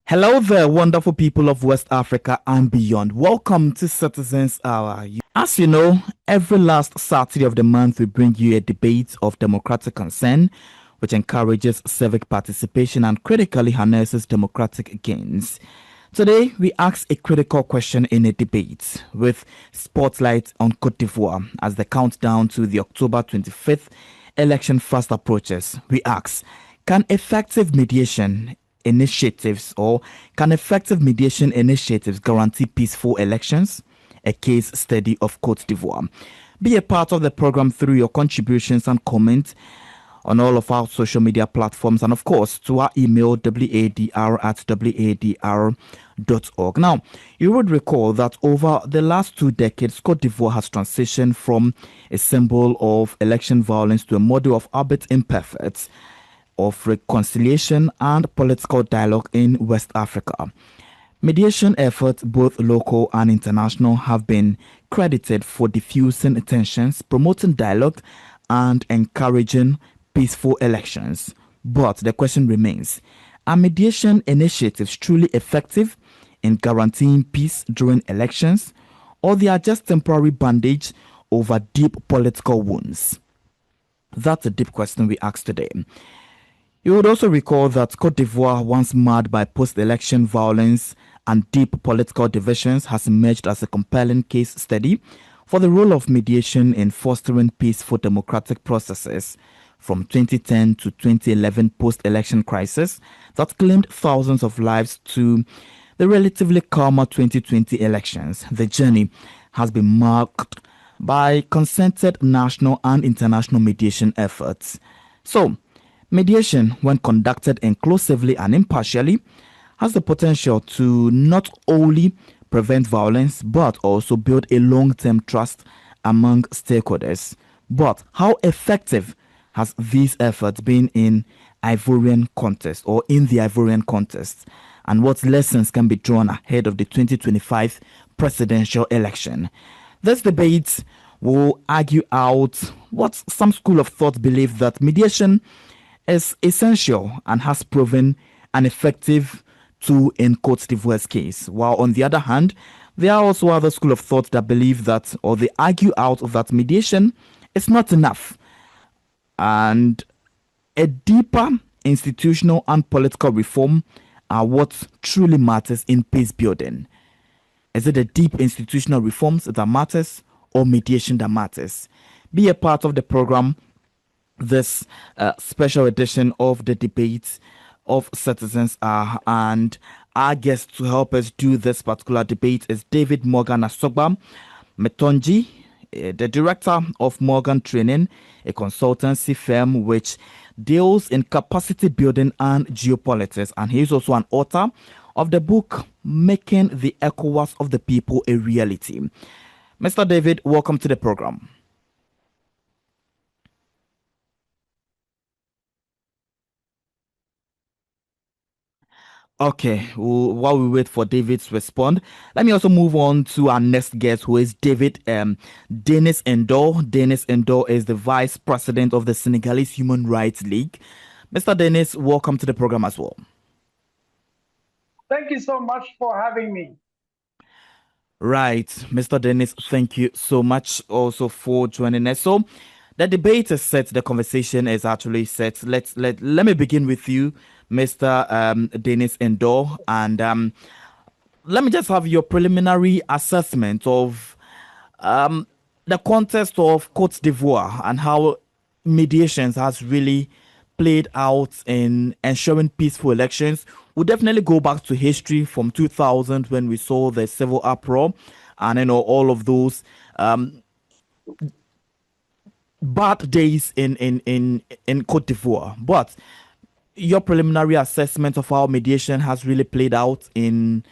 Hello there, wonderful people of West Africa and beyond. Welcome to Citizens Hour. As you know, every last Saturday of the month, we bring you a debate of democratic concern, which encourages civic participation and critically harnesses democratic gains. Today, we ask a critical question in a debate with spotlight on Côte d'Ivoire as the countdown to the October 25th election fast approaches. We ask, can effective mediation initiatives guarantee peaceful elections? A case study of Côte d'Ivoire. Be a part of the program through your contributions and comments on all of our social media platforms, and of course to our email wadr@wadr.org. Now, you would recall that over the last 2 decades, Côte d'Ivoire has transitioned from a symbol of election violence to a model of albeit imperfect of reconciliation and political dialogue in West Africa. Mediation efforts, both local and international, have been credited for diffusing tensions, promoting dialogue, and encouraging peaceful elections. But the question remains, are mediation initiatives truly effective in guaranteeing peace during elections, or they are just temporary bandage over deep political wounds? That's a deep question we ask today. You would also recall that Côte d'Ivoire, once marred by post-election violence and deep political divisions, has emerged as a compelling case study for the role of mediation in fostering peaceful democratic processes from 2010 to 2011 post-election crisis that claimed thousands of lives to the relatively calmer 2020 elections. The journey has been marked by concerted national and international mediation efforts. So, mediation, when conducted inclusively and impartially, has the potential to not only prevent violence but also build a long-term trust among stakeholders. But how effective has these efforts been in Ivorian context or in the Ivorian context? And what lessons can be drawn ahead of the 2025 presidential election? This debate will argue out what some school of thought believe that mediation is essential and has proven an effective tool in Côte d'Ivoire's case. While on the other hand, there are also other school of thought that believe that, or they argue out that mediation is not enough, and a deeper institutional and political reform are what truly matters in peace building. Is it the deep institutional reforms that matters or mediation that matters? Be a part of the program, this special edition of the debate of Citizens Are, and our guest to help us do this particular debate is David Morgan Asogba Metonji, the director of Morgan Training, a consultancy firm which deals in capacity building and geopolitics, and he is also an author of the book Making the ECOWAS of the People a Reality. Mr. David, welcome to the program. Okay, while we wait for David to respond, let me also move on to our next guest, who is David Denis Endo. Denis Endo is the Vice President of the Senegalese Human Rights League. Mr. Denis, welcome to the program as well. Thank you so much for having me. Right, Mr. Denis, thank you so much also for joining us. So, the debate is set, the conversation is actually set. Let me begin with you, Mr. Denis Endo, and let me just have your preliminary assessment of the context of Côte d'Ivoire and how mediations has really played out in ensuring peaceful elections. We'll definitely go back to history from 2000 when we saw the civil uproar and all of those bad days in Côte d'Ivoire. But your preliminary assessment of how mediation has really played out in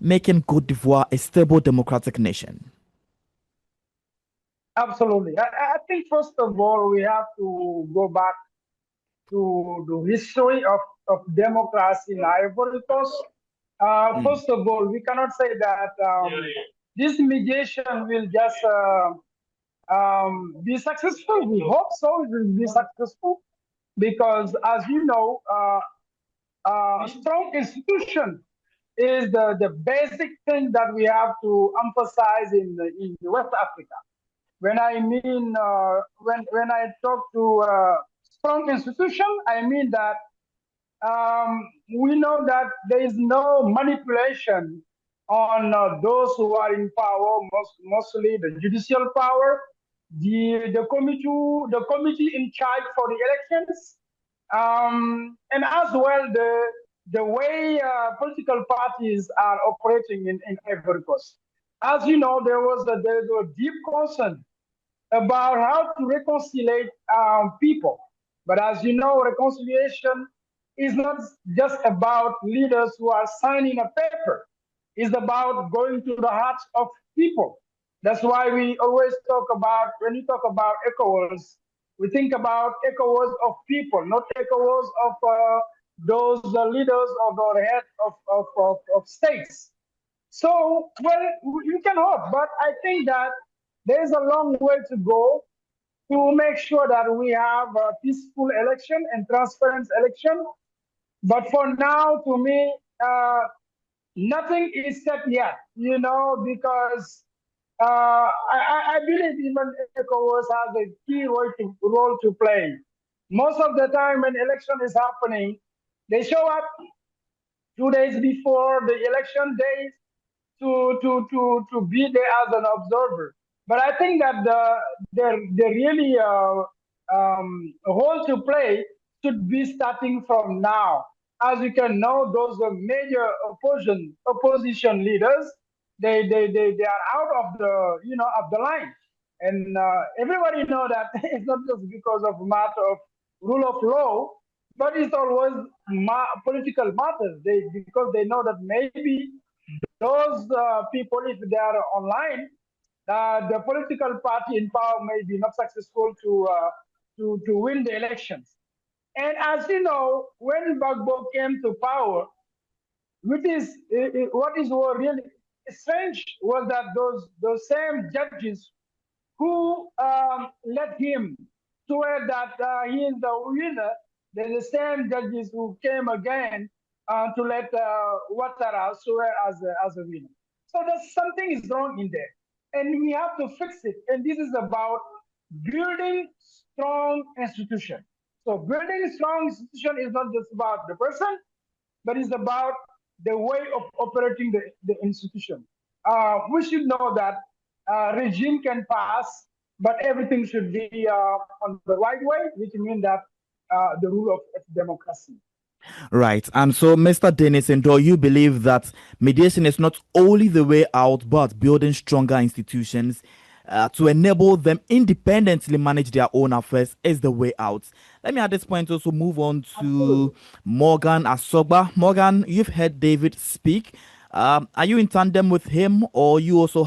making Côte d'Ivoire a stable democratic nation? Absolutely. I think, first of all, we have to go back to the history of democracy in Ivory Coast. First of all, we cannot say that this mediation will just be successful. We hope so, it will be successful, because as you know, strong institutions is the basic thing that we have to emphasize in West Africa. When I mean when I talk to strong institution, I mean that we know that there is no manipulation on those who are in power, mostly the judicial power, the committee in charge for the elections, and as well the way political parties are operating in Ivory Coast. As you know, there was a deep concern about how to reconcile people. But as you know, reconciliation is not just about leaders who are signing a paper. It's about going to the hearts of people. That's why we always talk about, when we talk about ECOWAS, we think about ECOWAS of people, not ECOWAS of those leaders or the head of states. So, well, you can hope, but I think that there is a long way to go to make sure that we have a peaceful election and transparent election. But for now, to me, nothing is set yet, because I believe even ECOWAS has a key role to play. Most of the time when election is happening, they show up 2 days before the election days to be there as an observer. But I think that the really role to play should be starting from now. As you can know, those are major opposition leaders. They are out of the line, and everybody know that it's not just because of matter of rule of law, but it's always political matters. Because they know that maybe those people, if they are online, the political party in power may be not successful to win the elections. And as you know, when Gbagbo came to power, what is really strange was that those same judges who let him swear that he is the winner, they're the same judges who came again to let Ouattara swear as a winner. So there's something is wrong in there, and we have to fix it. And this is about building strong institution. So building strong institution is not just about the person, but it's about the way of operating the institution. We should know that regime can pass, but everything should be on the right way, which means that the rule of democracy. Right. And so, Mr. Dennis Ndo, you believe that mediation is not only the way out, but building stronger institutions to enable them independently manage their own affairs is the way out. Let me at this point also move on to Absolutely. Morgan Asogba. Morgan, you've heard David speak. Are you in tandem with him, or you also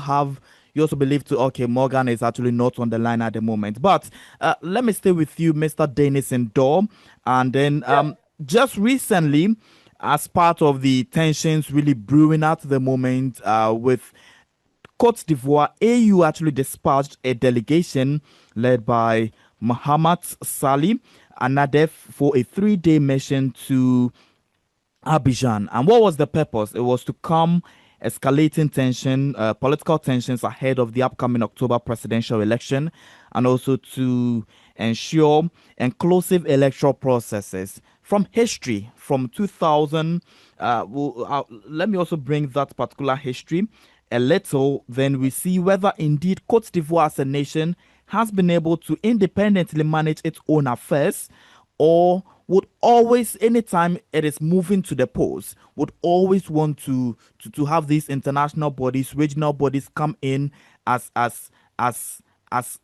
believe okay, Morgan is actually not on the line at the moment? But let me stay with you, Mr. Dennis Ndo, and then Yeah. just recently, as part of the tensions really brewing at the moment with Côte d'Ivoire, AU actually dispatched a delegation led by Mohamed Salih Anadef for a 3-day mission to Abidjan. And what was the purpose? It was to calm escalating political tensions ahead of the upcoming October presidential election, and also to ensure inclusive electoral processes. From history, from 2000, let me also bring that particular history a little, then we see whether indeed Côte d'Ivoire as a nation has been able to independently manage its own affairs, or would always, anytime it is moving to the polls, would always want to have these international bodies, regional bodies come in as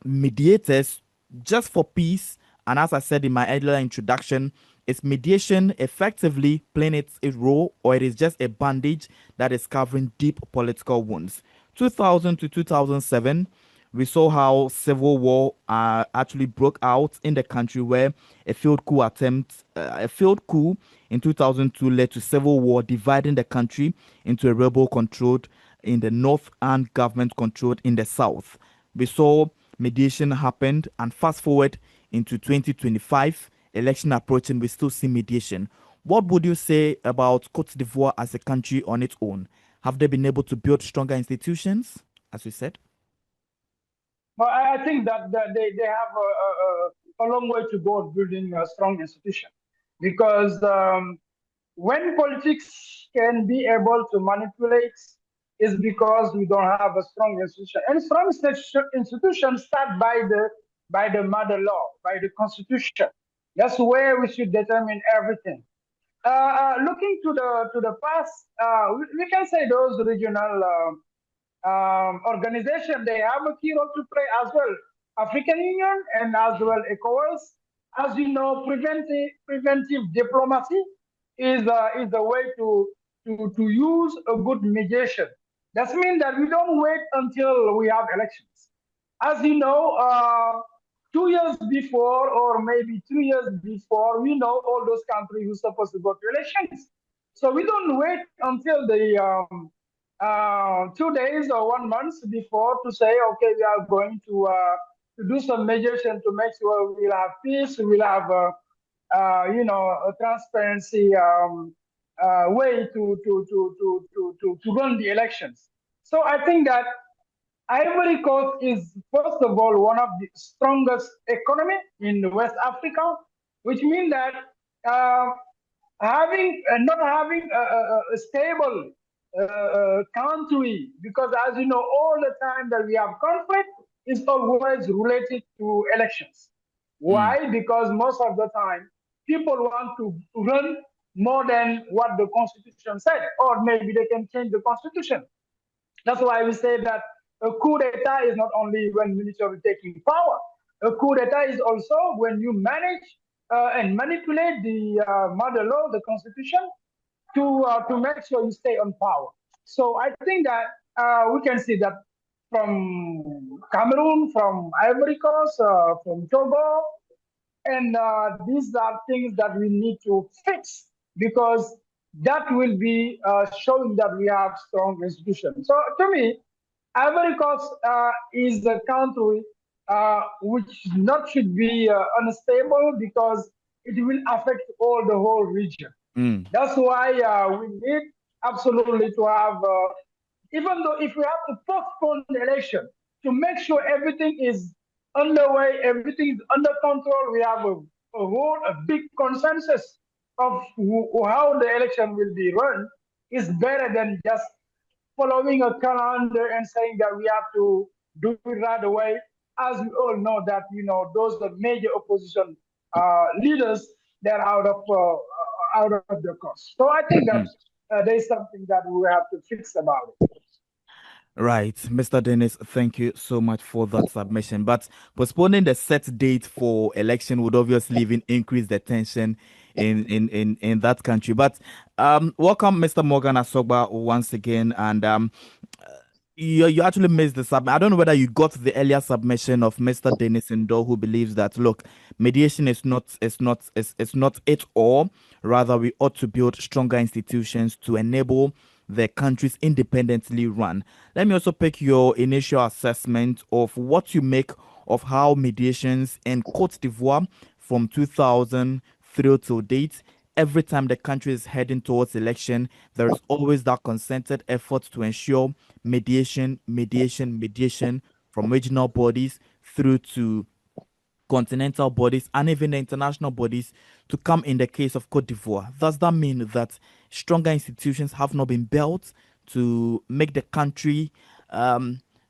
mediators just for peace. And as I said in my earlier introduction, is mediation effectively playing its role, or it is just a bandage that is covering deep political wounds? 2000 to 2007, we saw how civil war actually broke out in the country, where a failed coup in 2002 led to civil war, dividing the country into a rebel controlled in the north and government controlled in the south. We saw mediation happened, and fast forward into 2025, election approaching, we still see mediation. What would you say about Côte d'Ivoire as a country on its own? Have they been able to build stronger institutions, as you said? But I think that they have a long way to go building a strong institution, because when politics can be able to manipulate, is because we don't have a strong institution. And strong institutions start by the mother law, by the constitution. That's where we should determine everything. Looking to the past, we can say those regional organization, they have a key role to play as well. African Union and as well ECOWAS. As you know, preventive diplomacy is the way to use a good mediation. That means that we don't wait until we have elections. As you know, 2 years before or maybe 3 years before, we know all those countries who are supposed to go to elections. So we don't wait until the 2 days or 1 month before to say, okay, we are going to do some measures and to make sure we'll have peace, we'll have a transparency way to run the elections. So I think that Ivory Coast is, first of all, one of the strongest economy in West Africa, which means that uh, having not having a stable country, because as you know, all the time that we have conflict is always related to elections. Why? Because most of the time people want to run more than what the constitution said, or maybe they can change the constitution. That's why we say that a coup d'etat is not only when military taking power. A coup d'etat is also when you manage and manipulate the mother law, the constitution, to make sure you stay on power. So I think that we can see that from Cameroon, from Ivory Coast, from Togo, and these are things that we need to fix, because that will be showing that we have strong institutions. So to me, Ivory Coast is a country which not should be unstable, because it will affect all the whole region. That's why we need absolutely to have, even though if we have to postpone the election to make sure everything is underway, everything is under control, we have a big consensus of how the election will be run, is better than just following a calendar and saying that we have to do it right away. As we all know that, those are major opposition leaders, they're out of the course. So I think that there's something that we have to fix about it. Right, Mr. Dennis, thank you so much for that submission. But postponing the set date for election would obviously even increase the tension in that country. But welcome, Mr. Morgan Asogba, once again. And you actually missed the sub. I don't know whether you got the earlier submission of Mr. Dennis Indo, who believes that, look, mediation is not it all. Rather, we ought to build stronger institutions to enable the countries independently run. Let me also pick your initial assessment of what you make of how mediations in Côte d'Ivoire from 2000 through to date. Every time the country is heading towards election, there is always that concerted effort to ensure mediation from regional bodies through to continental bodies and even the international bodies to come in the case of Côte d'Ivoire. Does that mean that stronger institutions have not been built to make the country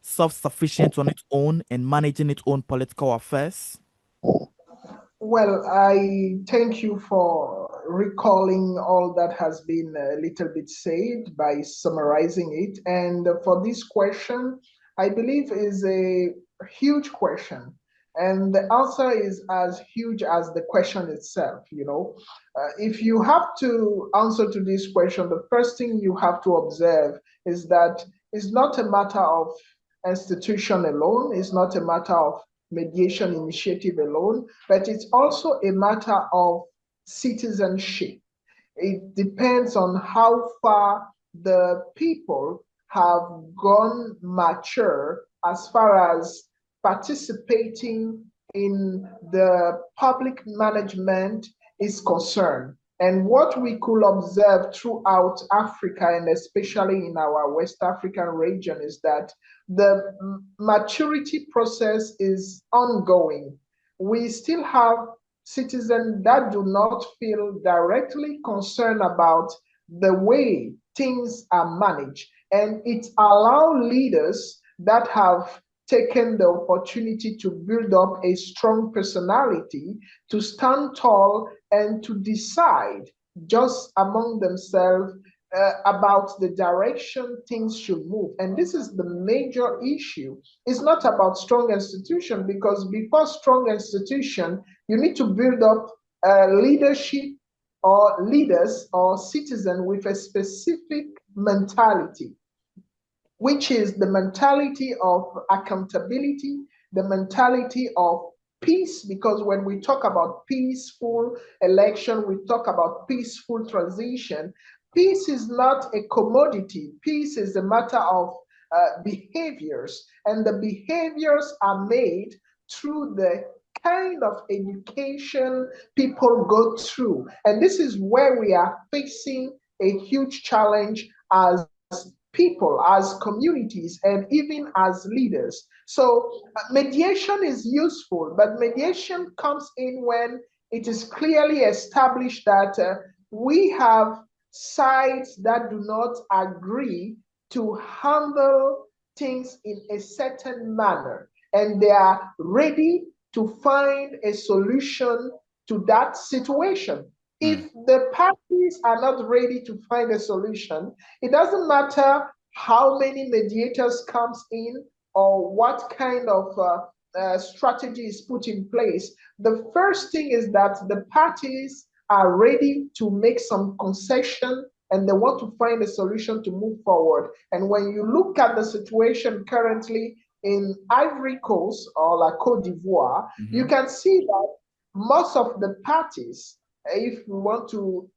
self-sufficient on its own and managing its own political affairs? Well, I thank you for recalling all that has been a little bit said by summarizing it. And for this question, I believe is a huge question. And the answer is as huge as the question itself, If you have to answer to this question, the first thing you have to observe is that it's not a matter of institution alone, it's not a matter of mediation initiative alone, but it's also a matter of citizenship. It depends on how far the people have gone mature as far as participating in the public management is concerned. And what we could observe throughout Africa, and especially in our West African region, is that the maturity process is ongoing. We still have citizens that do not feel directly concerned about the way things are managed. And it allows leaders that have taken the opportunity to build up a strong personality to stand tall and to decide just among themselves about the direction things should move. And this is the major issue. It's not about strong institution, because before strong institution, you need to build up leadership or leaders or citizens with a specific mentality, which is the mentality of accountability, the mentality of peace, because when we talk about peaceful election, we talk about peaceful transition. Peace is not a commodity. Peace is a matter of behaviors, and the behaviors are made through the kind of education people go through. And this is where we are facing a huge challenge as people, as communities, and even as leaders. So mediation is useful, but mediation comes in when it is clearly established that we have sides that do not agree to handle things in a certain manner, and they are ready to find a solution to that situation. If the parties are not ready to find a solution, it doesn't matter how many mediators comes in or what kind of strategy is put in place. The first thing is that the parties are ready to make some concession and they want to find a solution to move forward. And when you look at the situation currently in Ivory Coast or La Côte d'Ivoire, you can see that most of the parties, if we want to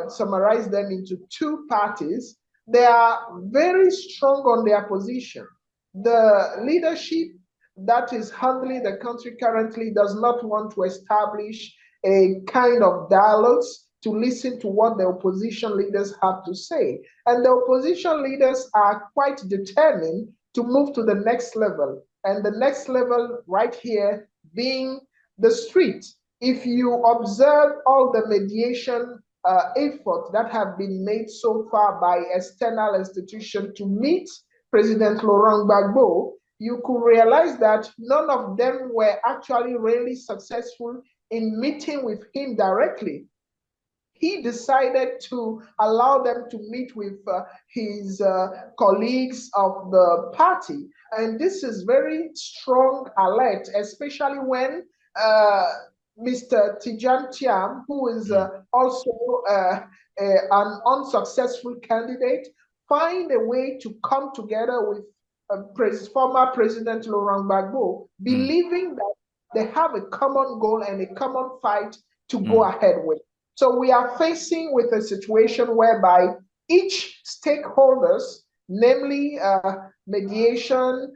summarize them into two parties, they are very strong on their position. The leadership that is handling the country currently does not want to establish a kind of dialogues to listen to what the opposition leaders have to say. And the opposition leaders are quite determined to move to the next level. And the next level right here being the street. If you observe all the mediation efforts that have been made so far by external institutions to meet President Laurent Gbagbo, you could realize that none of them were actually really successful in meeting with him directly. He decided to allow them to meet with his colleagues of the party. And this is very strong alert, especially when Mr. Tijan Tiam, who is also an unsuccessful candidate, find a way to come together with former President Laurent Gbagbo, believing that they have a common goal and a common fight to go ahead with. So we are facing with a situation whereby each stakeholders, namely mediation,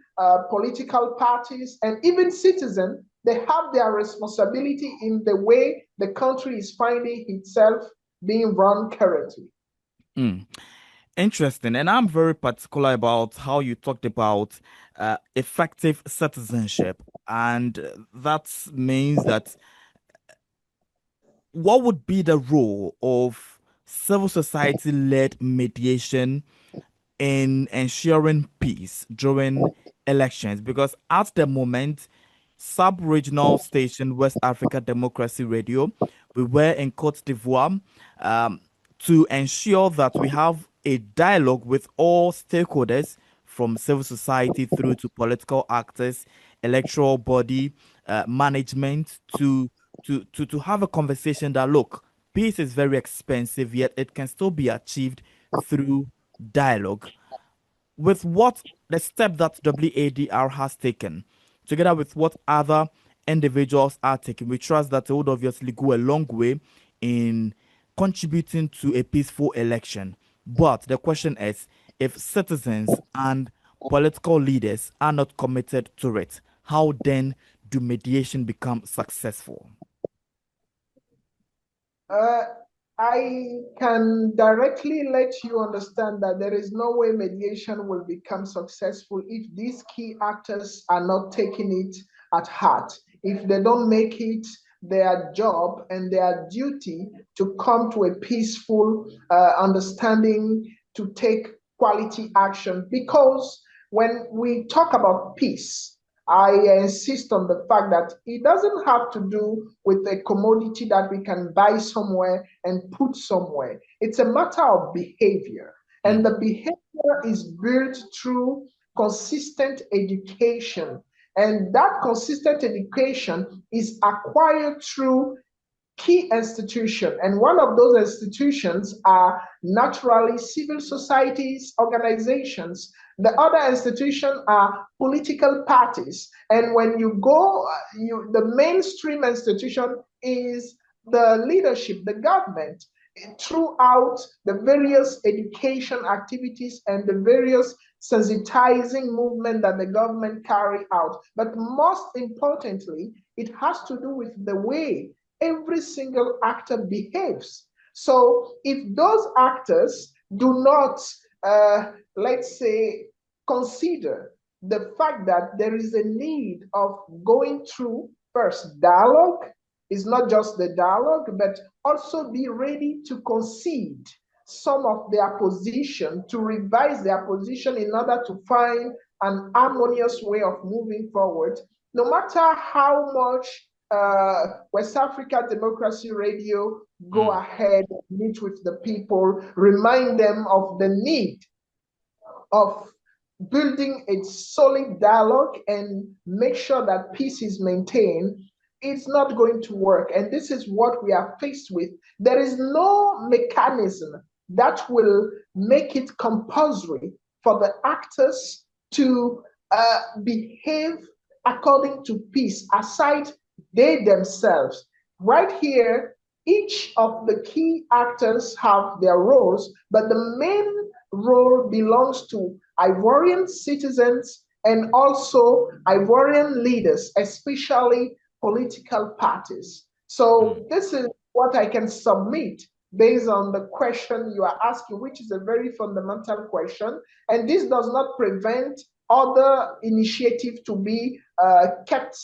political parties, and even citizens, they have their responsibility in the way the country is finding itself being run currently. Interesting. And I'm very particular about how you talked about effective citizenship. And that means that what would be the role of civil society-led mediation in ensuring peace during elections? Because at the moment, sub-regional station West Africa Democracy Radio, we were in Côte d'Ivoire to ensure that we have a dialogue with all stakeholders from civil society through to political actors, electoral body, management to have a conversation that, look, peace is very expensive, yet it can still be achieved through dialogue. With what the step that WADR has taken, together with what other individuals are taking, we trust that it would obviously go a long way in contributing to a peaceful election. But the question is, if citizens and political leaders are not committed to it, how then do mediation become successful? I can directly let you understand that there is no way mediation will become successful if these key actors are not taking it at heart. If they don't make it their job and their duty to come to a peaceful understanding, to take quality action. Because when we talk about peace, I insist on the fact that it doesn't have to do with a commodity that we can buy somewhere and put somewhere. It's a matter of behavior. And the behavior is built through consistent education. And that consistent education is acquired through key institution, and one of those institutions are naturally civil societies organizations. The other institution are political parties, and when you go, the mainstream institution is the leadership, the government, throughout the various education activities and the various sensitizing movement that the government carry out. But most importantly, it has to do with the way every single actor behaves. So if those actors do not, let's say, consider the fact that there is a need of going through first dialogue, is not just the dialogue, but also be ready to concede some of their position, to revise their position in order to find an harmonious way of moving forward. No matter how much West Africa Democracy Radio go ahead, meet with the people, remind them of the need of building a solid dialogue and make sure that peace is maintained, it's not going to work. And this is what we are faced with. There is no mechanism that will make it compulsory for the actors to behave according to peace, aside they themselves. Right here, each of the key actors have their roles, but the main role belongs to Ivorian citizens and also Ivorian leaders, especially political parties. So this is what I can submit based on the question you are asking, which is a very fundamental question. And this does not prevent other initiatives to be kept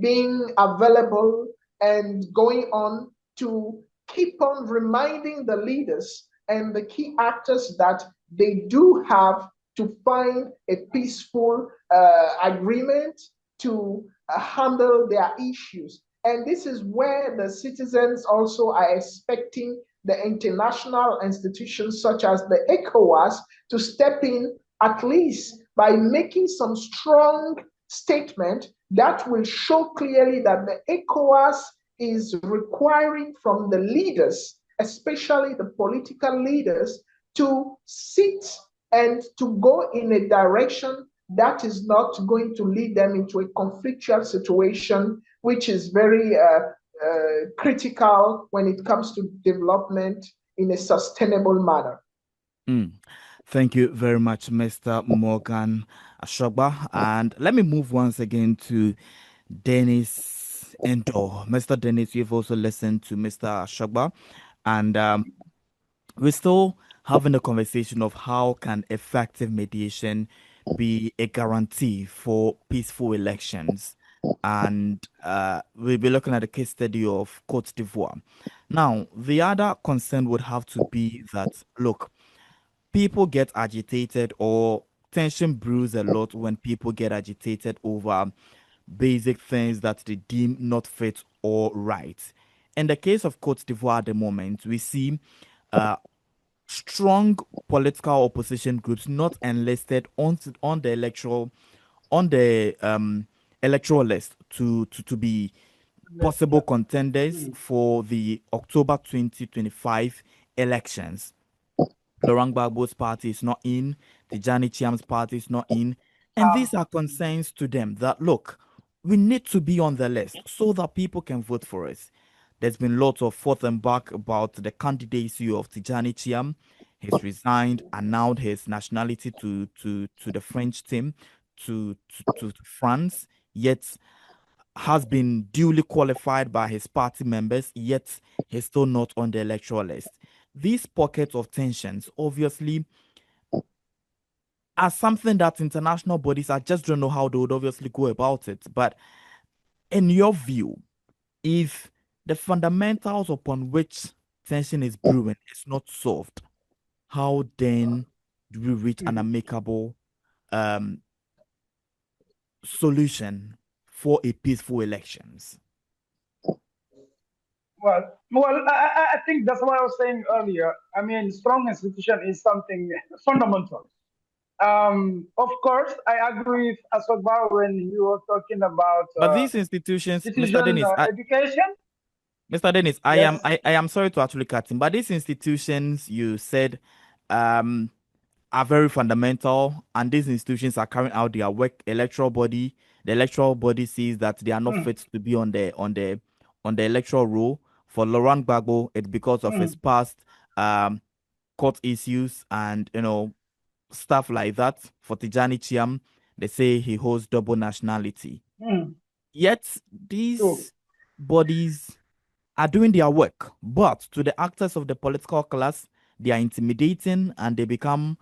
being available and going on, to keep on reminding the leaders and the key actors that they do have to find a peaceful agreement to handle their issues. And this is where the citizens also are expecting the international institutions such as the ECOWAS to step in, at least by making some strong statement that will show clearly that the ECOWAS is requiring from the leaders, especially the political leaders, to sit and to go in a direction that is not going to lead them into a conflictual situation, which is very critical when it comes to development in a sustainable manner. Thank you very much, Mr. Morgan Ashogba. And let me move once again to Dennis Endo. Mr. Dennis, you've also listened to Mr. Ashogba, and we're still having a conversation of how can effective mediation be a guarantee for peaceful elections. And we'll be looking at the case study of Côte d'Ivoire. Now, the other concern would have to be that, look, people get agitated, or tension brews a lot when people get agitated over basic things that they deem not fit or right. In the case of Côte d'Ivoire at the moment, we see strong political opposition groups not enlisted on the electoral list to be possible contenders for the October 2025 elections. Laurent Gbagbo's party is not in, Tijani Chiam's party is not in, and these are concerns to them that, look, we need to be on the list so that people can vote for us. There's been lots of forth and back about the candidacy of Tijani Chiam. He's resigned, announced his nationality to the French team, to France. Yet has been duly qualified by his party members, yet he's still not on the electoral list. These pockets of tensions obviously are something that international bodies, I just don't know how they would obviously go about it. But in your view, if the fundamentals upon which tension is brewing is not solved, how then do we reach an amicable um, solution for a peaceful elections? I think that's what I was saying earlier. I mean, strong institution is something fundamental. Of course, I agree with Asogba when you were talking about But these institutions, Mr. citizen Dennis, education. Mr. Dennis, Yes. I am sorry to actually cut in, but these institutions you said um are very fundamental, and these institutions are carrying out their work. Electoral body, the electoral body sees that they are not Mm, fit to be on the electoral roll. For Laurent Gbagbo, it's because of his mm, past court issues and stuff like that. For Tijani Chiam, they say he holds double nationality. mm, Yet true. these bodies are doing their work, but to the actors of the political class, they are intimidating and they become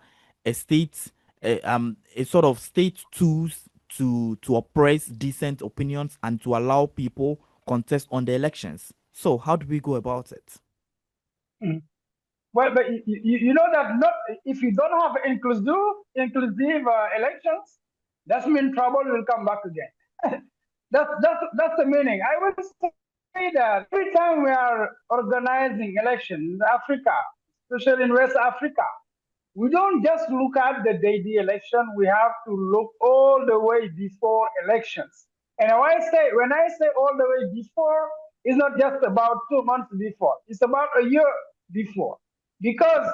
a state, a sort of state tools to oppress decent opinions and to allow people contest on the elections. So how do we go about it? Mm. Well, but you know that not if you don't have inclusive elections, that means trouble will come back again. That's the meaning. I would say that every time we are organizing elections in Africa, especially in West Africa, we don't just look at the daily election. We have to look all the way before elections. And when I say all the way before, it's not just about 2 months before. It's about a year before. Because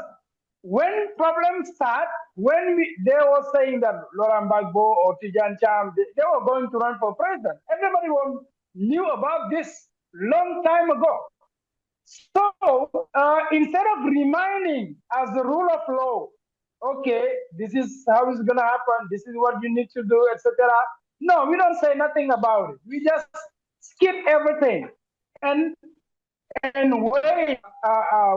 when problems start, they were saying that Laurent Gbagbo or Tijan Cham, they were going to run for president. Everybody knew about this long time ago. So instead of reminding as the rule of law, okay, this is how it's gonna happen, this is what you need to do, etc. No, we don't say nothing about it. We just skip everything and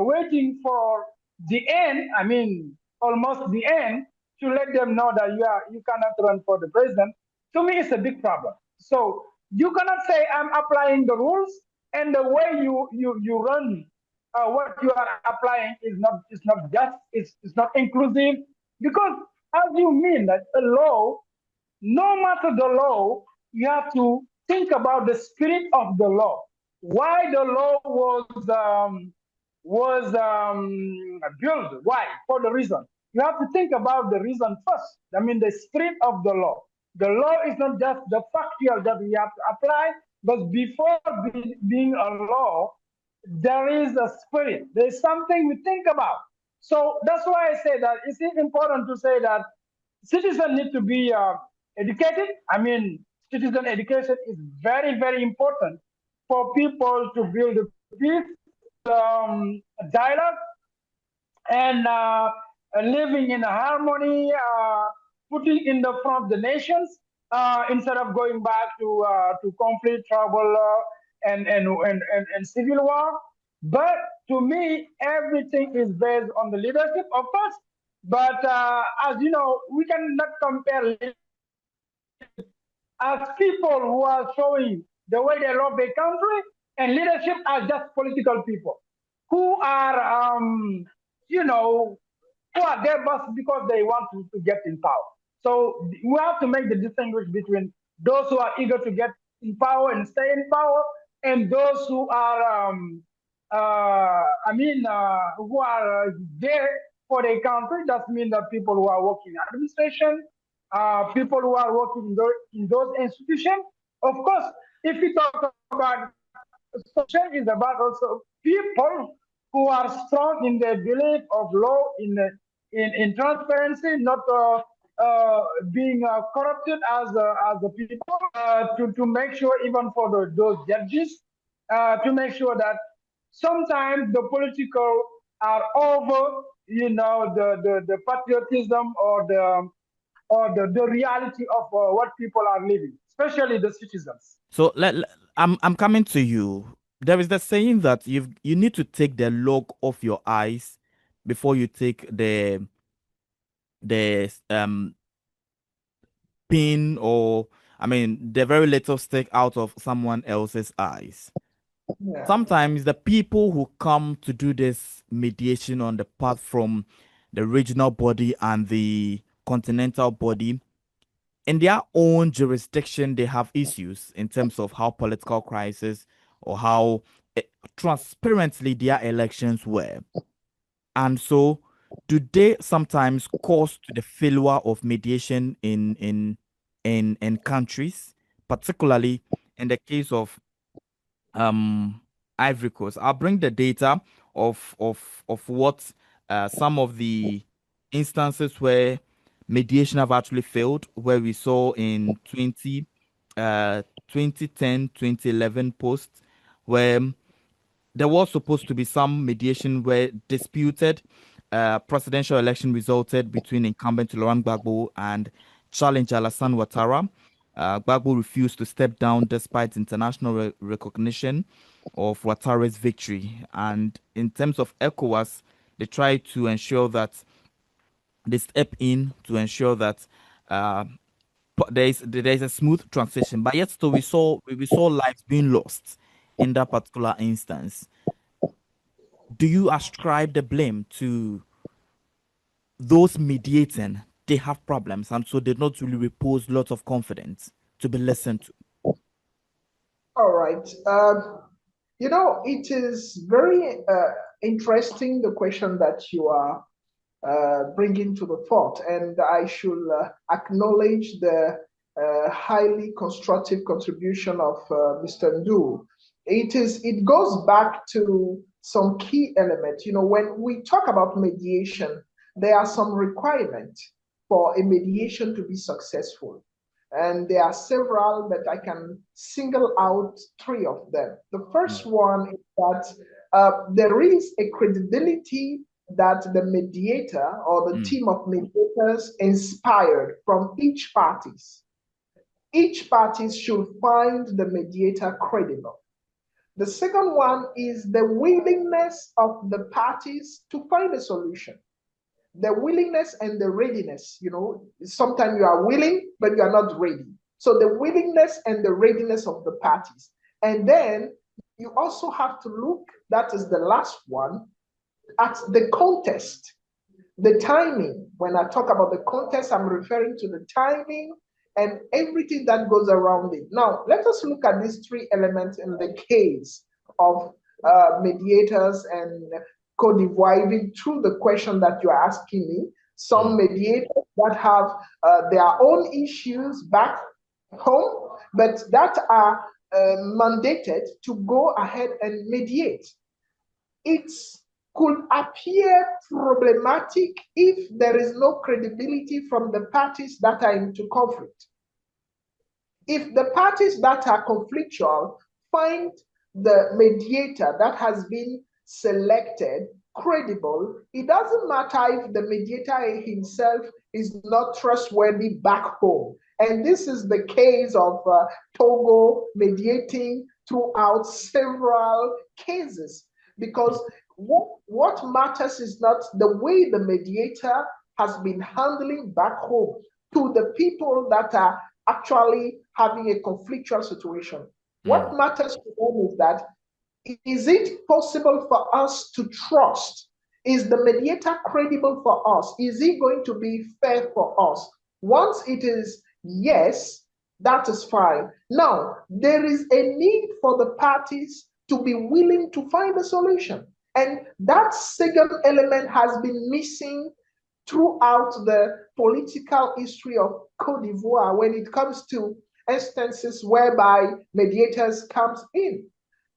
waiting for the end. I mean, almost the end to let them know that you cannot run for the president. To me, it's a big problem. So you cannot say I'm applying the rules and the way you run what you are applying is not just it's not inclusive because as you mean that a law, no matter the law, you have to think about the spirit of the law. Why the law was built? Why? For the reason. You have to think about the reason first. I mean, the spirit of the law. The law is not just the factual that we have to apply, but before being a law, there is a spirit. There is something we think about. So that's why I say that it's important to say that citizens need to be educated. I mean, citizen education is very, very important for people to build peace, dialogue, and living in harmony, putting in the front the nations instead of going back to conflict, trouble, and civil war. But to me, everything is based on the leadership, of course. But as you know, we cannot compare as people who are showing the way they love their country, and leadership are just political people who are, who are there just because they want to get in power. So we have to make the distinguish between those who are eager to get in power and stay in power, and those who are, who are there for their country. That means that people who are working in administration, people who are working in those institutions. Of course, if we talk about social, is about also people who are strong in their belief of law, in transparency, not being corrupted as the people, to make sure even for those judges, to make sure that sometimes the political are over, the patriotism or the reality of what people are living. especially the citizens. So I'm coming to you. There is the saying that you need to take the log off your eyes before you take the pin, or I mean the very little stick out of someone else's eyes. Yeah. Sometimes the people who come to do this mediation on the path from the regional body and the continental body, in their own jurisdiction, they have issues in terms of how political crisis or how transparently their elections were. And so, do they sometimes cause to the failure of mediation in countries, particularly in the case of um Ivory Coast? I'll bring the data of what some of the instances where mediation have actually failed, where we saw in 2010 2011 posts where there was supposed to be some mediation where disputed presidential election resulted between incumbent Laurent Gbagbo and challenger Alassane Ouattara. Gbagbo refused to step down despite international recognition of Ouattara's victory. And in terms of ECOWAS, they tried to ensure that they step in to ensure that uh, there is a smooth transition. But yet still we saw lives being lost in that particular instance. Do you ascribe the blame to those mediating? They have problems, and so they not really repose lots of confidence to be listened to. All right. It is very interesting, the question that you are bringing to the fore, and I should acknowledge the highly constructive contribution of Mr. Ndu. It goes back to some key elements. When we talk about mediation, there are some requirements for a mediation to be successful. And there are several, but I can single out three of them. The first one is that there is a credibility that the mediator or the team of mediators inspired from each parties. Each party should find the mediator credible. The second one is the willingness of the parties to find a solution. The willingness and the readiness. Sometimes you are willing, but you are not ready. So the willingness and the readiness of the parties. And then you also have to look, that is the last one, at the context, the timing. When I talk about the context, I'm referring to the timing and everything that goes around it. Now, let us look at these three elements in the case of mediators and Côte d'Ivoire, even through the question that you are asking me. Some mediators that have their own issues back home, but that are mandated to go ahead and mediate. It could appear problematic if there is no credibility from the parties that are into conflict. If the parties that are conflictual find the mediator that has been selected credible, it doesn't matter if the mediator himself is not trustworthy back home. And this is the case of Togo mediating throughout several cases, because what matters is not the way the mediator has been handling back home to the people that are actually having a conflictual situation. What matters to them is that, is it possible for us to trust? Is the mediator credible for us? Is he going to be fair for us? Once it is yes, that is fine. Now, there is a need for the parties to be willing to find a solution. And that second element has been missing throughout the political history of Côte d'Ivoire when it comes to instances whereby mediators comes in.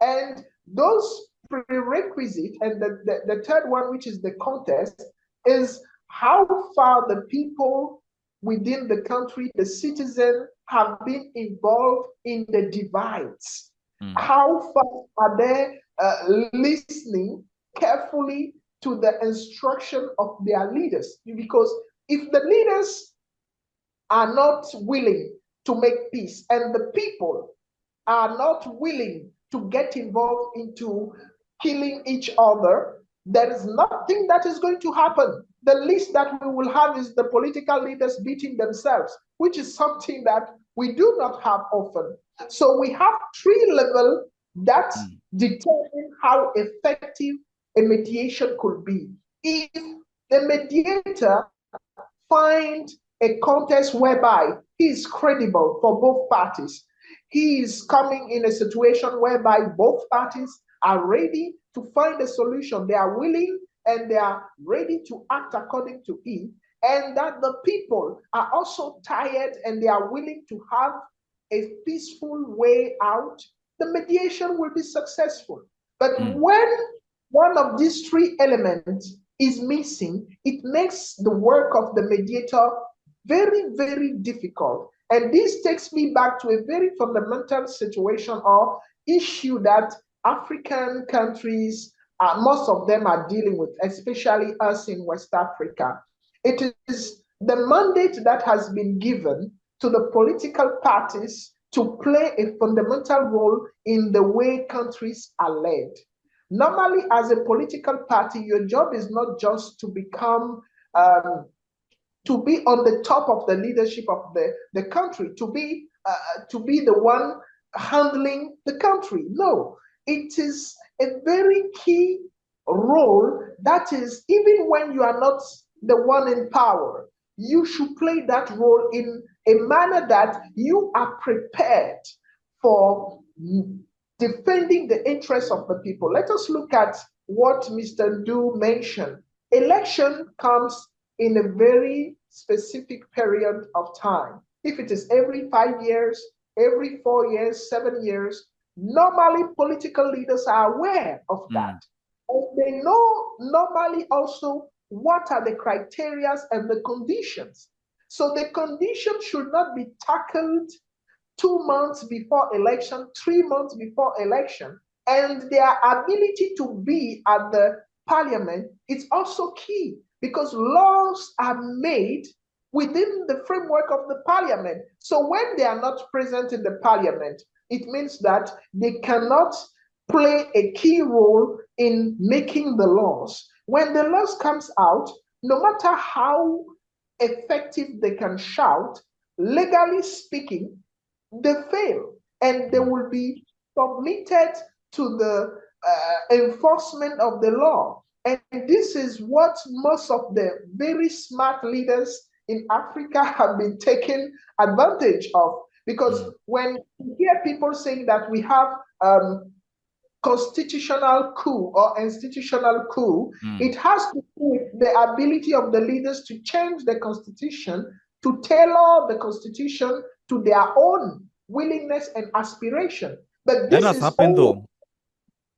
And those prerequisites, and the third one, which is the context, is how far the people within the country, the citizens, have been involved in the divides. How far are they listening carefully to the instruction of their leaders? Because if the leaders are not willing to make peace, and the people are not willing to get involved into killing each other, there is nothing that is going to happen. The least that we will have is the political leaders beating themselves, which is something that we do not have often. So we have three levels that determine how effective a mediation could be. If the mediator finds a context whereby he is credible for both parties, he is coming in a situation whereby both parties are ready to find a solution. They are willing and they are ready to act according to it, and that the people are also tired and they are willing to have a peaceful way out, the mediation will be successful. But when one of these three elements is missing, it makes the work of the mediator very, very difficult. And this takes me back to a very fundamental situation or issue that African countries, most of them are dealing with, especially us in West Africa. It is the mandate that has been given to the political parties to play a fundamental role in the way countries are led. Normally, as a political party, your job is not just to become to be on the top of the leadership of the country, to be the one handling the country. No, it is a very key role that is, even when you are not the one in power, you should play that role in a manner that you are prepared for defending the interests of the people. Let us look at what Mr. Du mentioned. Election comes in a very specific period of time. If it is every 5 years, every 4 years, 7 years, normally political leaders are aware of that. And they know normally also what are the criteria and the conditions. So the conditions should not be tackled 2 months before election, 3 months before election. And their ability to be at the parliament is also key, because laws are made within the framework of the parliament. So when they are not present in the parliament, it means that they cannot play a key role in making the laws. When the laws comes out, no matter how effective they can shout, legally speaking, they fail, and they will be submitted to the enforcement of the law. And this is what most of the very smart leaders in Africa have been taken advantage of. Because when you hear people saying that we have constitutional coup or institutional coup, it has to do with the ability of the leaders to change the constitution, to tailor the constitution to their own willingness and aspiration. But this that has happened though.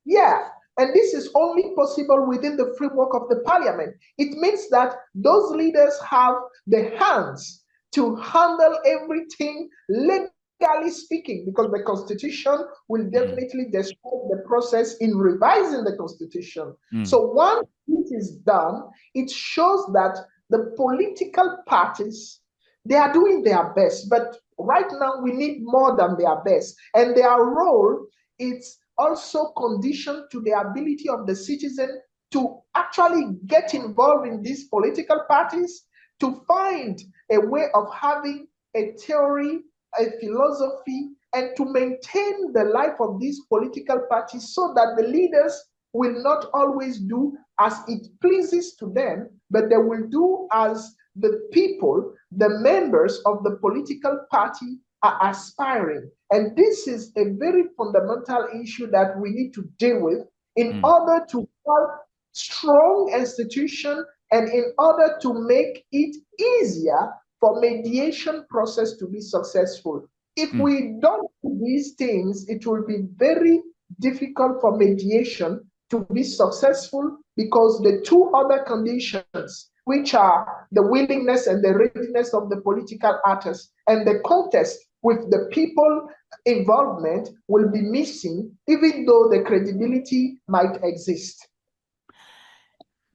Yeah, and this is only possible within the framework of the parliament. It means that those leaders have the hands to handle everything legally speaking, because the constitution will definitely destroy the process in revising the constitution. So once it is done, it shows that the political parties, they are doing their best, but right now we need more than their best. And their role is also conditioned to the ability of the citizen to actually get involved in these political parties, to find a way of having a theory, a philosophy, and to maintain the life of these political parties, so that the leaders will not always do as it pleases to them, but they will do as the people, the members of the political party, are aspiring. And this is a very fundamental issue that we need to deal with in order to have strong institution and in order to make it easier for mediation process to be successful. If we don't do these things, it will be very difficult for mediation to be successful, because the two other conditions, which are the willingness and the readiness of the political actors and the contest with the people involvement, will be missing, even though the credibility might exist.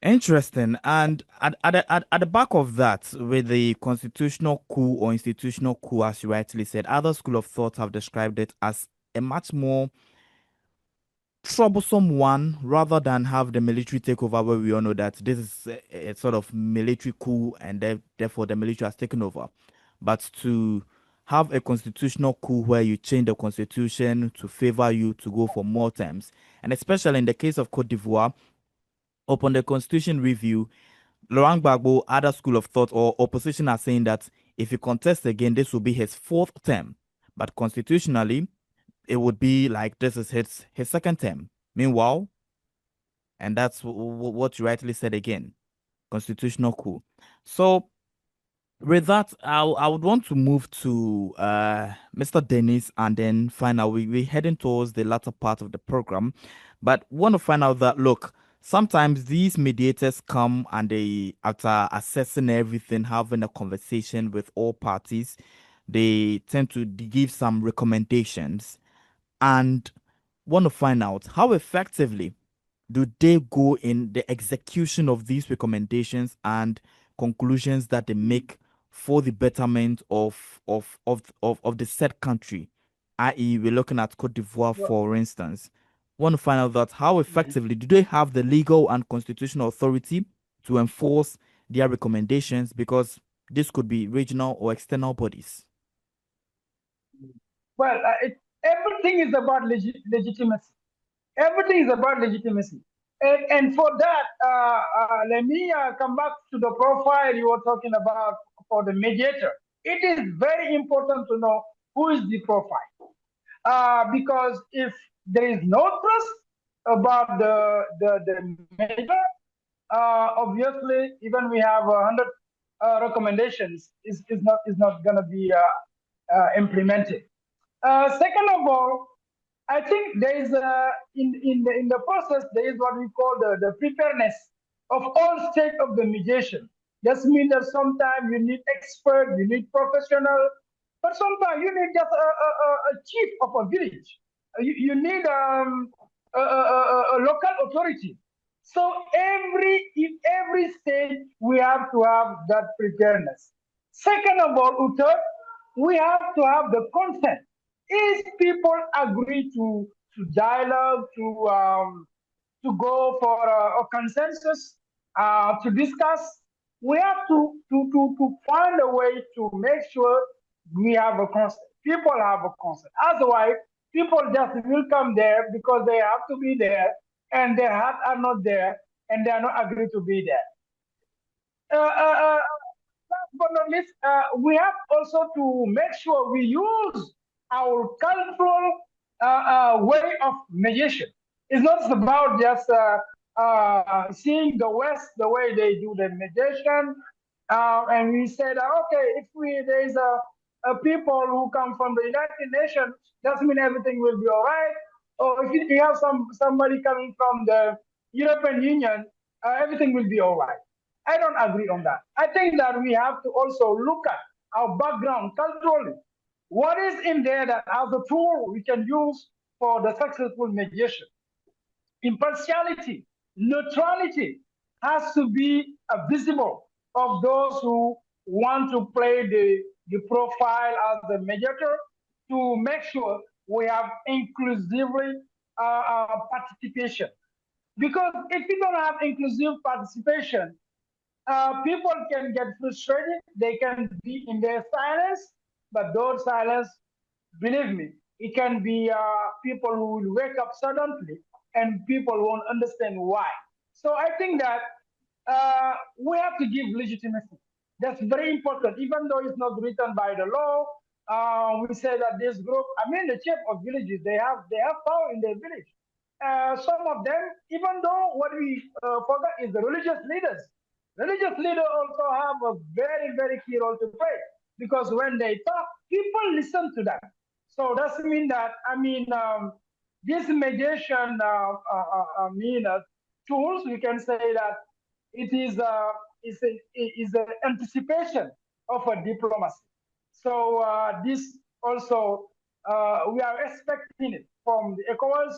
Interesting. And at the back of that, with the constitutional coup or institutional coup, as you rightly said, other school of thought have described it as a much more troublesome one rather than have the military takeover, where we all know that this is a sort of military coup and therefore the military has taken over. But to have a constitutional coup where you change the constitution to favor you to go for more terms, and especially in the case of Cote d'Ivoire, upon the constitution review, Laurent Gbagbo, other school of thought or opposition are saying that if he contests again, this will be his fourth term. But constitutionally, it would be like this is his second term. Meanwhile, and that's what you rightly said again, constitutional coup. So with that, I would want to move to Mr. Dennis, and then find out we're heading towards the latter part of the program, but want to find out that look, sometimes these mediators come and they, after assessing everything, having a conversation with all parties, they tend to give some recommendations, and want to find out how effectively do they go in the execution of these recommendations and conclusions that they make for the betterment of the said country, i.e. we're looking at Cote d'Ivoire, Well, for instance. Want to find out that how effectively do they have the legal and constitutional authority to enforce their recommendations, because this could be regional or external bodies. well, everything is about legitimacy. Everything is about legitimacy. And for that, let me come back to the profile you were talking about for the mediator. It is very important to know who is the profile. Because if there is no trust about the mediator, obviously, even we have 100 recommendations, is not going to be implemented. Second of all, I think there is in the process there is what we call the preparedness of all stage of the mediation. Just means that sometimes you need expert, you need professional, but sometimes you need just a chief of a village. You need a local authority. So in every stage we have to have that preparedness. Second of all, third, we have to have the consent. If people agree to dialogue, to go for a consensus, to discuss, we have to find a way to make sure we have a consent. People have a consent. Otherwise, people just will come there because they have to be there, and their hearts are not there, and they are not agreed to be there. Last but not least, we have also to make sure we use our cultural way of mediation. It's not about just seeing the West the way they do the mediation, and we said, okay, if there is a people who come from the United Nations, doesn't mean everything will be all right. Or if you have somebody coming from the European Union, everything will be all right. I don't agree on that. I think that we have to also look at our background culturally. What is in there that as a tool we can use for the successful mediation? Impartiality, neutrality has to be visible of those who want to play the profile as the mediator, to make sure we have inclusively participation. Because if you don't have inclusive participation, people can get frustrated. They can be in their silence, but those silence, believe me, it can be people who will wake up suddenly, and people won't understand why. So I think that we have to give legitimacy. That's very important, even though it's not written by the law. We say that this group, I mean, the chief of villages, they have power in their village. Some of them, even though what we forget is the religious leaders. Religious leaders also have a very, very key role to play, because when they talk, people listen to them. So that's mean that, this mediation, tools, we can say that it is an anticipation of a diplomacy. So this also, we are expecting it from the ECOWAS,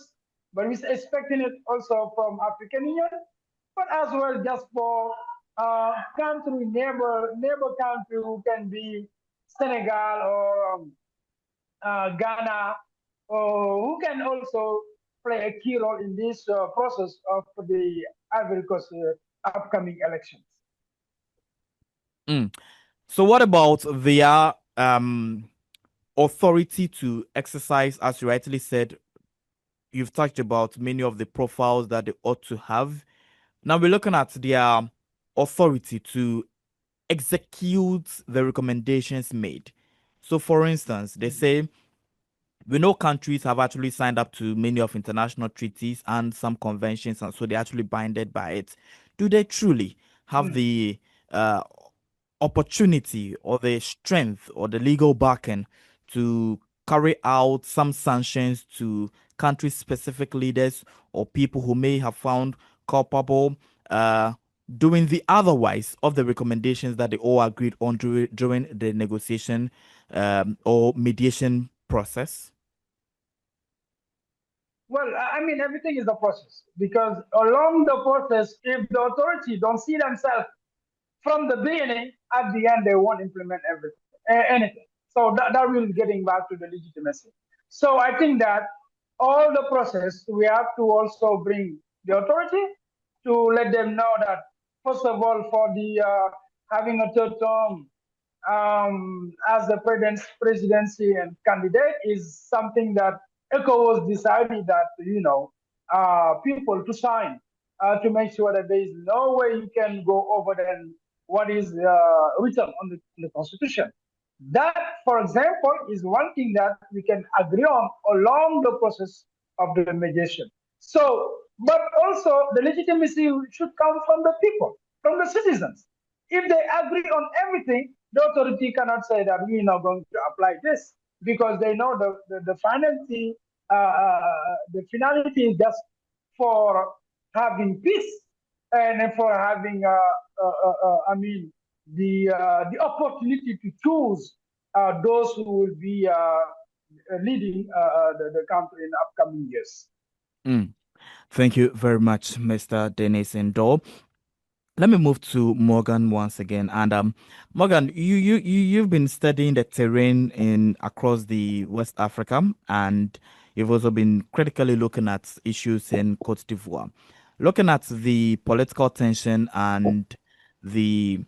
but we're expecting it also from African Union. but as well just for country neighbor country who can be Senegal or Ghana, who can also play a key role in this process of the Ivory Coast upcoming elections. So what about their authority to exercise, as you rightly said, you've touched about many of the profiles that they ought to have. Now we're looking at their authority to execute the recommendations made. So for instance, they say we know countries have actually signed up to many of international treaties and some conventions, and so they're actually binded by it. Do they truly have the uh, opportunity or the strength or the legal backing to carry out some sanctions to country-specific leaders or people who may have found culpable doing the otherwise of the recommendations that they all agreed on during the negotiation or mediation process? Well, I mean, everything is a process because along the process, if the authority don't see themselves from the beginning, at the end, they won't implement anything. So that will getting back to the legitimacy. So I think that all the process, we have to also bring the authority to let them know that, first of all, for the having a third term as the presidency and candidate is something that ECOWAS decided that, people to sign to make sure that there is no way you can go over than what is written on the Constitution. That, for example, is one thing that we can agree on along the process of the mediation. So, but also the legitimacy should come from the people, from the citizens. If they agree on everything, the authority cannot say that we're not going to apply this because they know the finality, the finality is just for having peace and for having, the opportunity to choose those who will be leading the country in the upcoming years. Thank you very much, Mr. Dennis Ndo. Let me move to Morgan once again. And Morgan, you've been studying the terrain in across the West Africa, and you've also been critically looking at issues in Côte d'Ivoire, looking at the political tension and the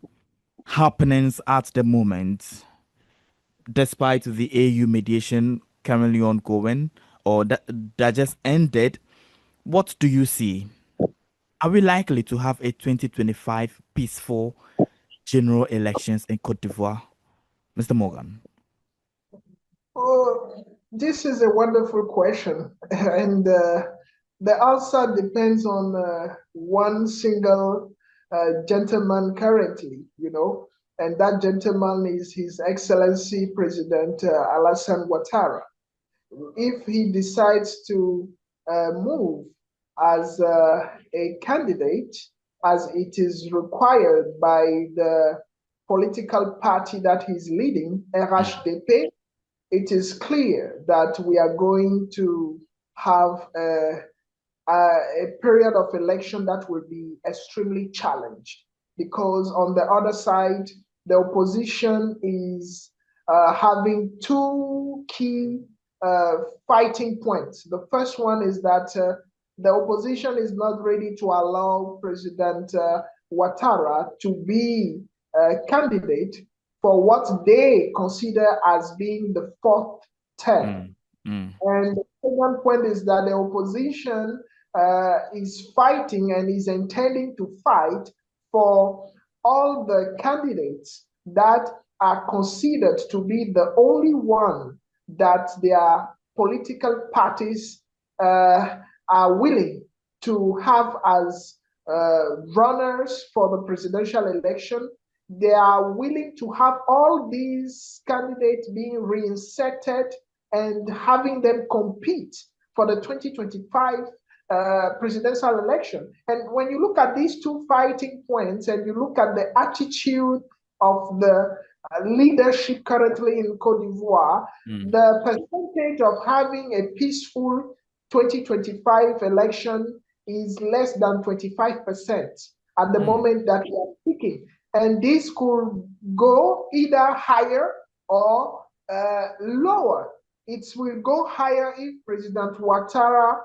happenings at the moment, despite the AU mediation currently ongoing or that just ended. What do you see? Are we likely to have a 2025 peaceful general elections in Côte d'Ivoire? Mr. Morgan. Oh, this is a wonderful question. And the answer depends on one single gentleman currently, and that gentleman is His Excellency President Alassane Ouattara. If he decides to move as a candidate, as it is required by the political party that he's leading, RHDP, it is clear that we are going to have a period of election that will be extremely challenged, because on the other side, the opposition is having two key fighting points. The first one is that the opposition is not ready to allow President Ouattara to be a candidate for what they consider as being the fourth term. And the second point is that the opposition is fighting and is intending to fight for all the candidates that are considered to be the only one that their political parties are willing to have as runners for the presidential election. They are willing to have all these candidates being reinserted and having them compete for the 2025 presidential election. And when you look at these two fighting points and you look at the attitude of the leadership currently in Côte d'Ivoire, the percentage of having a peaceful 2025 election is less than 25% at the moment that we are speaking. And this could go either higher or lower. It will go higher if President Ouattara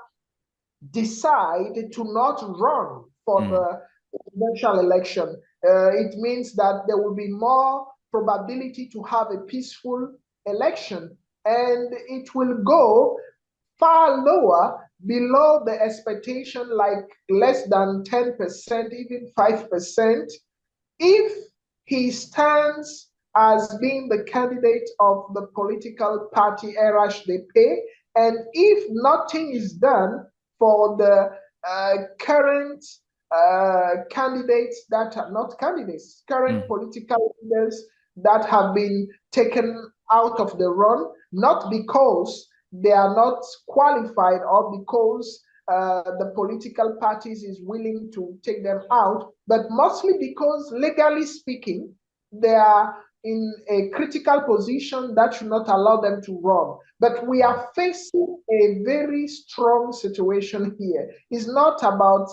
decide to not run for the presidential election. It means that there will be more probability to have a peaceful election, and it will go far lower, below the expectation, like less than 10%, even 5%, if he stands as being the candidate of the political party RHDP, and if nothing is done for the current candidates that are not candidates, current political leaders that have been taken out of the run, not because they are not qualified or because the political parties is willing to take them out, but mostly because, legally speaking, they are in a critical position that should not allow them to run. But we are facing a very strong situation here. It's not about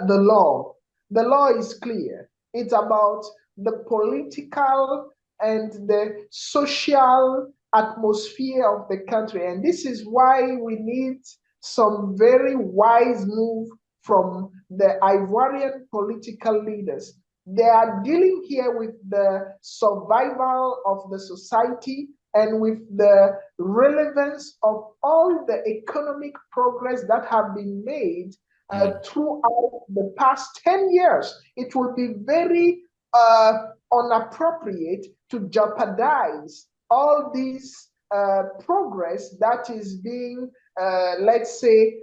the law. The law is clear. It's about the political and the social atmosphere of the country. And this is why we need some very wise move from the Ivorian political leaders. They are dealing here with the survival of the society and with the relevance of all the economic progress that have been made throughout the past 10 years. It will be very unappropriate to jeopardize all this progress that is being, let's say,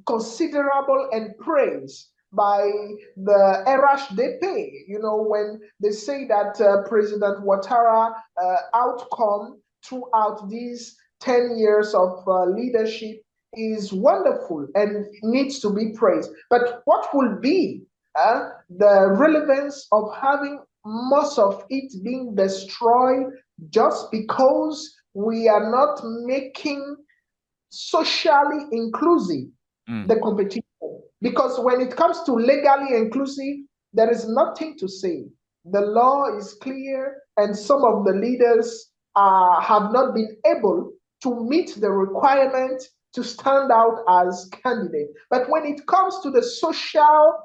considerable and praised by the RHDP. You know, when they say that President Ouattara outcome throughout these 10 years of leadership is wonderful and needs to be praised. But what will be the relevance of having most of it being destroyed just because we are not making socially inclusive the competition? Because when it comes to legally inclusive, there is nothing to say. The law is clear, and some of the leaders have not been able to meet the requirement to stand out as candidate. But when it comes to the social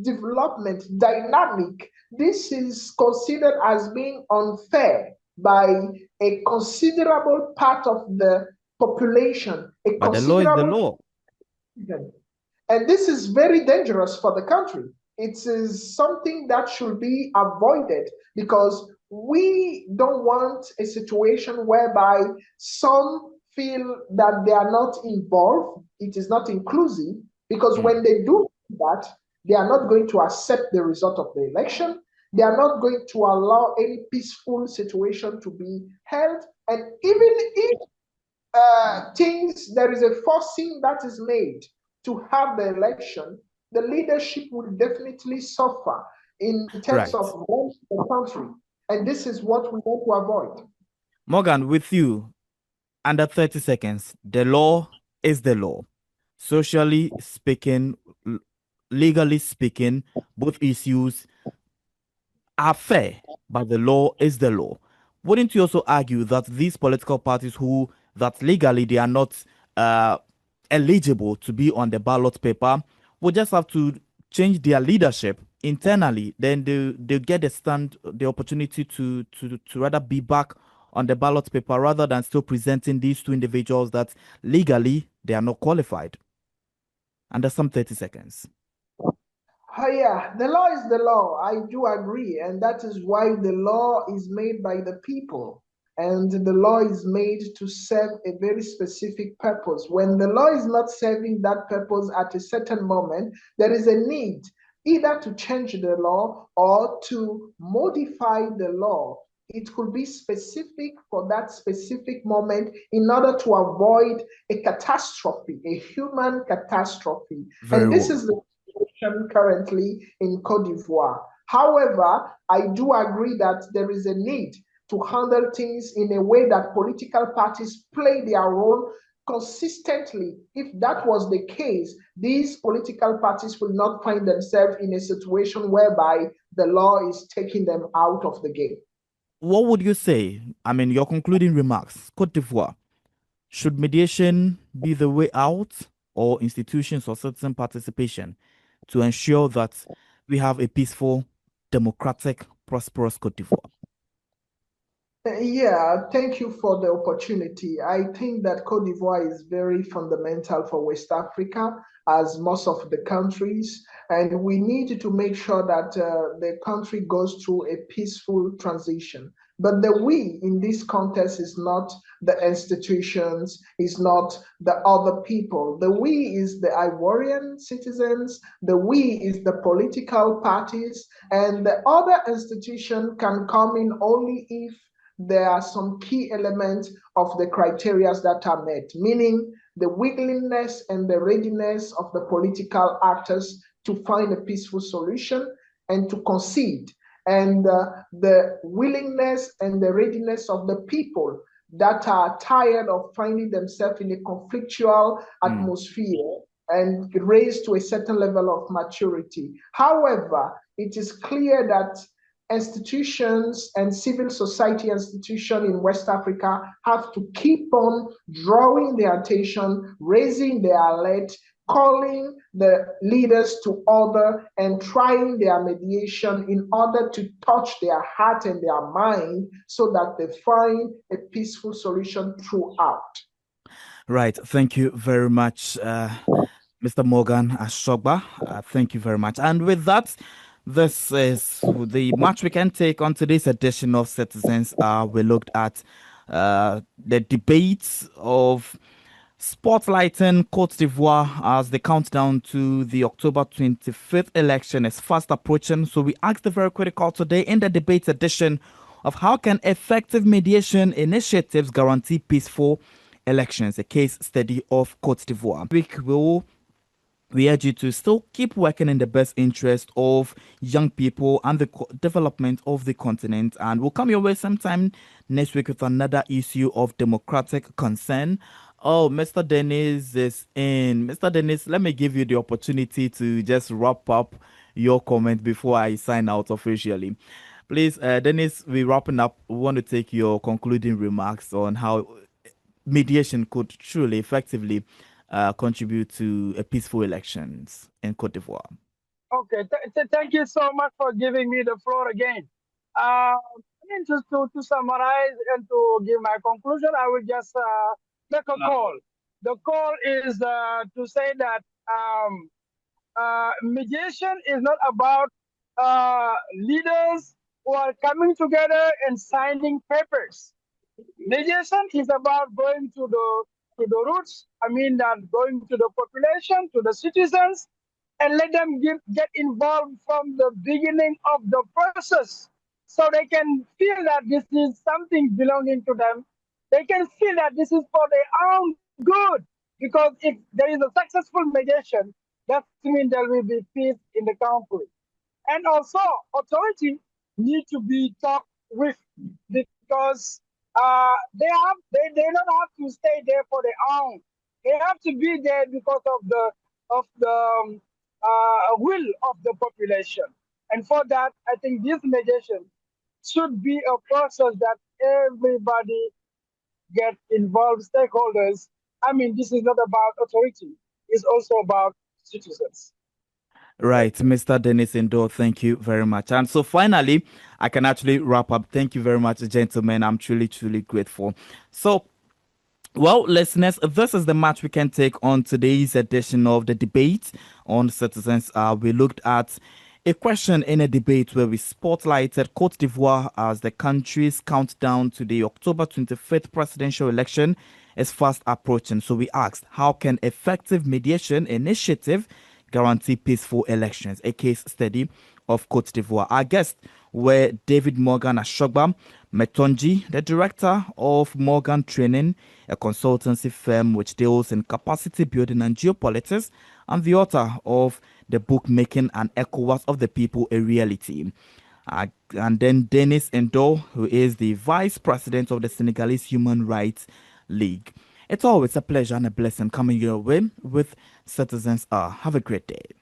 development dynamic, this is considered as being unfair by a considerable part of the population. But the law is the law. And this is very dangerous for the country. It is something that should be avoided because we don't want a situation whereby some feel that they are not involved. It is not inclusive, because when they do that, they are not going to accept the result of the election. They are not going to allow any peaceful situation to be held. And even if there is a forcing that is made to have the election, the leadership will definitely suffer in terms of running the country. And this is what we want to avoid. Morgan, with you, under 30 seconds, the law is the law. Socially speaking, legally speaking, both issues are fair, but the law is the law. Wouldn't you also argue that these political parties that legally they are not eligible to be on the ballot paper will just have to change their leadership internally? Then they get the opportunity to rather be back on the ballot paper rather than still presenting these two individuals that legally they are not qualified. Under some 30 seconds. Yeah, the law is the law. I do agree. And that is why the law is made by the people. And the law is made to serve a very specific purpose. When the law is not serving that purpose at a certain moment, there is a need either to change the law or to modify the law. It could be specific for that specific moment in order to avoid a catastrophe, a human catastrophe. And this is the situation currently in Côte d'Ivoire. However, I do agree that there is a need to handle things in a way that political parties play their role consistently, if that was the case, these political parties will not find themselves in a situation whereby the law is taking them out of the game. What would you say? I mean, your concluding remarks, Côte d'Ivoire. Should mediation be the way out, or institutions or citizen participation to ensure that we have a peaceful, democratic, prosperous Côte d'Ivoire? Yeah, thank you for the opportunity. I think that Cote d'Ivoire is very fundamental for West Africa, as most of the countries, and we need to make sure that the country goes through a peaceful transition. But the we in this context is not the institutions, is not the other people. The we is the Ivorian citizens, the we is the political parties, and the other institution can come in only if there are some key elements of the criteria that are met, meaning the willingness and the readiness of the political actors to find a peaceful solution and to concede, and the willingness and the readiness of the people that are tired of finding themselves in a conflictual atmosphere and raised to a certain level of maturity. However, it is clear that institutions and civil society institutions in West Africa have to keep on drawing their attention, raising their alert, calling the leaders to order, and trying their mediation in order to touch their heart and their mind so that they find a peaceful solution throughout. Right. Thank you very much, Mr. Morgan Ashogba. Thank you very much. And with that, this is the match we can take on today's edition of Citizens. We looked at the debates of spotlighting Côte d'Ivoire as the countdown to the October 25th election is fast approaching. So we asked the very critical today in the debates edition of how can effective mediation initiatives guarantee peaceful elections, a case study of Côte d'Ivoire. We urge you to still keep working in the best interest of young people and the development of the continent. And we'll come your way sometime next week with another issue of democratic concern. Oh, Mr. Dennis is in. Mr. Dennis, let me give you the opportunity to just wrap up your comment before I sign out officially. Please, Dennis, we're wrapping up. We want to take your concluding remarks on how mediation could truly effectively contribute to a peaceful elections in Côte d'Ivoire. Okay, thank you so much for giving me the floor again. I mean, just to summarize and to give my conclusion, I will just make a call. The call is to say that mediation is not about leaders who are coming together and signing papers. Mediation is about going to the roots. I mean that going to the population, to the citizens, and let them get involved from the beginning of the process, so they can feel that this is something belonging to them. They can feel that this is for their own good. Because if there is a successful mediation, that means there will be peace in the country. And also, authority need to be talked with, because they don't have to stay there for their own. They have to be there because of the will of the population. And for that, I think this mediation should be a process that everybody get involved, stakeholders. I mean, this is not about authority. It's also about citizens. Right, Mr. Dennis Indo, thank you very much. And so finally, I can actually wrap up. Thank you very much, gentlemen. I'm truly, truly grateful. So, well, listeners, this is the match we can take on today's edition of the debate on citizens. We looked at a question in a debate where we spotlighted Côte d'Ivoire as the country's countdown to the October 25th presidential election is fast approaching. So we asked, how can effective mediation initiative guarantee peaceful elections? A case study of Côte d'Ivoire. Our guests were David Morgan Ashogba Metonji, the director of Morgan Training, a consultancy firm which deals in capacity building and geopolitics, and the author of the book Making an ECOWAS of the People a Reality. And then Dennis Endo, who is the vice president of the Senegalese Human Rights League. It's always a pleasure and a blessing coming your way with Citizens Are. Have a great day.